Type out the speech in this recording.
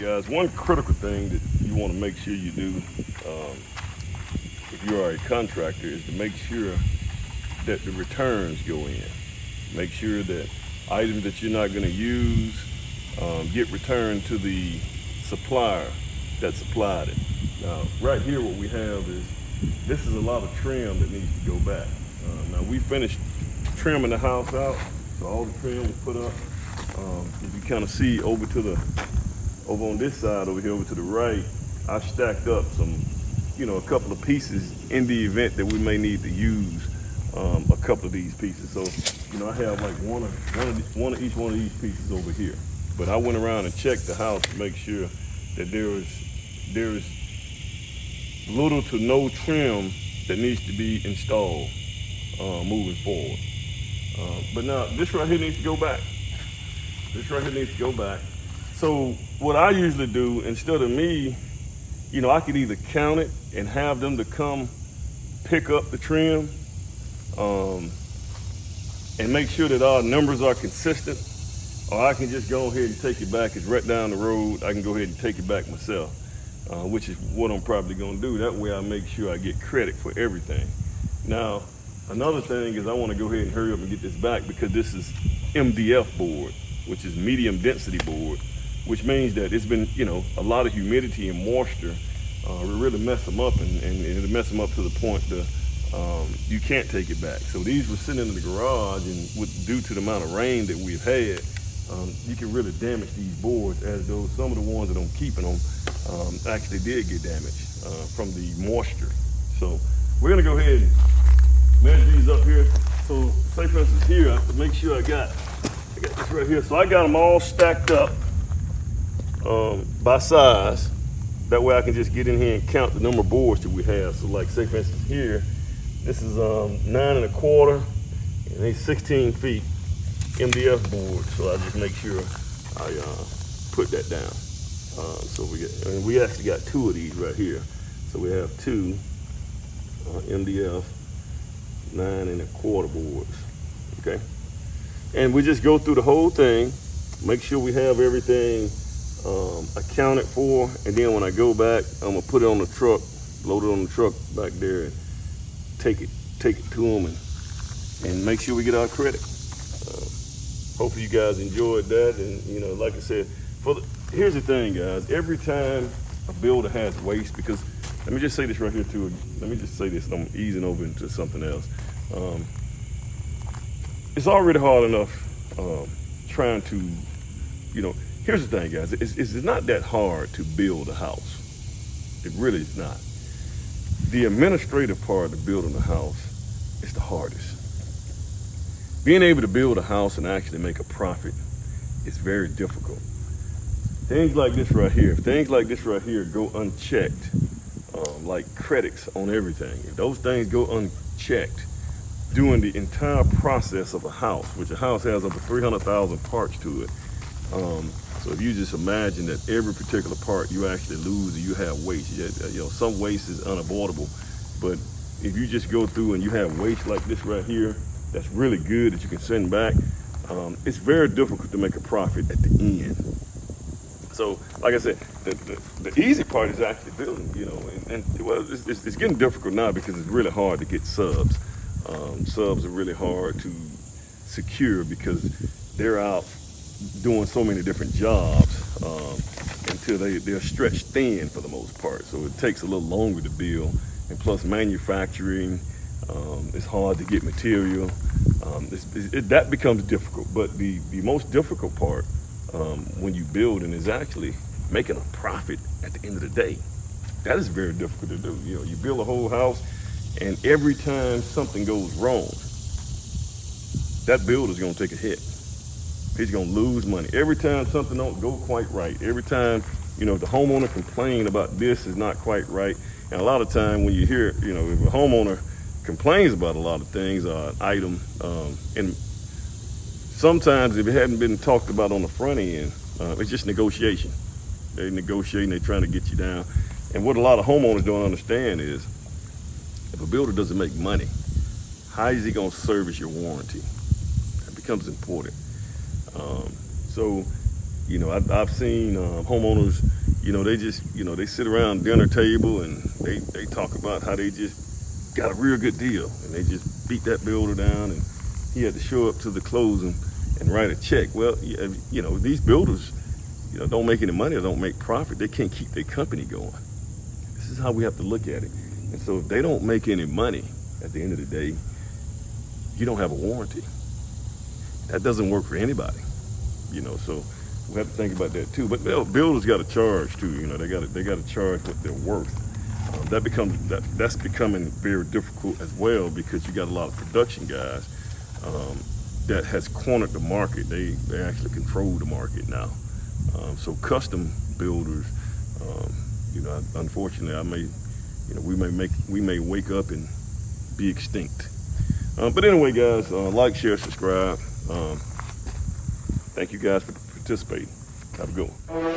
guys, one critical thing that you want to make sure you do if you are a contractor is to make sure that the returns go in. Make sure that items that you're not going to use get returned to the supplier that supplied it. Now, right here, what we have is this is a lot of trim that needs to go back. Now, we finished trimming the house out, so all the trim was put up. As you kind of see over on this side over here, over to the right, I stacked up some, a couple of pieces in the event that we may need to use a couple of these pieces. So, I have like one of each one of these pieces over here. But I went around and checked the house to make sure that there is little to no trim that needs to be installed moving forward. But now this right here needs to go back. This right here needs to go back. So what I usually do, instead of me, I could either count it and have them to come pick up the trim and make sure that our numbers are consistent, or I can just go ahead and take it back. It's right down the road. I can go ahead and take it back myself, which is what I'm probably gonna do. That way I make sure I get credit for everything. Now, another thing is I wanna go ahead and hurry up and get this back because this is MDF board, which is medium density board, which means that it's been, a lot of humidity and moisture will really mess them up, and it'll mess them up to the point that you can't take it back. So these were sitting in the garage, and due to the amount of rain that we've had, you can really damage these boards, as though some of the ones that I'm keeping them actually did get damaged from the moisture. So we're gonna go ahead and measure these up here. So say for instance here, I have to make sure I got this right here. So I got them all stacked up by size. That way I can just get in here and count the number of boards that we have. So like say for instance here, this is 9 1/4 and they 16 feet MDF board. So I just make sure I put that down. So we actually got 2 of these right here. So we have 2 MDF 9 1/4 boards. Okay. And we just go through the whole thing, make sure we have everything accounted for, and then when I go back, I'm gonna put it on the truck, load it on the truck back there, and take it to them, and make sure we get our credit. Hopefully you guys enjoyed that, and like I said, here's the thing, guys. Every time a builder has waste, because let me just say this right here too. Let me just say this, and I'm easing over into something else. It's already hard enough trying to, here's the thing, guys. It's not that hard to build a house. It really is not. The administrative part of building a house is the hardest. Being able to build a house and actually make a profit is very difficult. Things like this right here, if things like this right here go unchecked, like credits on everything, if those things go unchecked during the entire process of a house, which a house has over 300,000 parts to it, so if you just imagine that every particular part you actually lose, or you have waste, some waste is unavoidable, but if you just go through and you have waste like this right here, that's really good that you can send back, it's very difficult to make a profit at the end. So, like I said, the easy part is actually building, it's getting difficult now because it's really hard to get subs. Subs are really hard to secure because they're out doing so many different jobs until they're stretched thin for the most part. So it takes a little longer to build, and plus manufacturing, it's hard to get material. That becomes difficult, but the most difficult part when you building is actually making a profit at the end of the day. That is very difficult to do. You build a whole house, and every time something goes wrong, that builder's gonna take a hit. He's gonna lose money. Every time something don't go quite right, every time, the homeowner complain about this is not quite right. And a lot of time when you hear, if a homeowner complains about a lot of things or an item, and sometimes if it hadn't been talked about on the front end, it's just negotiation. They're negotiating, they're trying to get you down. And what a lot of homeowners don't understand is, if a builder doesn't make money, how is he gonna service your warranty? That becomes important. So You know, I've seen homeowners, you know, they just, you know, they sit around dinner table and they talk about how they just got a real good deal, and they just beat that builder down, and he had to show up to the closing and write a check. Well, you know, these builders, you know, don't make any money or don't make profit. They can't keep their company going. This is how we have to look at it. And so if they don't make any money at the end of the day, you don't have a warranty. That doesn't work for anybody, you know. So we have to think about that too. But builders got to charge too. You know, they got to charge what they're worth. That's becoming very difficult as well, because you got a lot of production guys that has cornered the market. They actually control the market now. So custom builders, you know, unfortunately, we may wake up and be extinct. But anyway, guys, like, share, subscribe. Thank you guys for participating. Have a good one.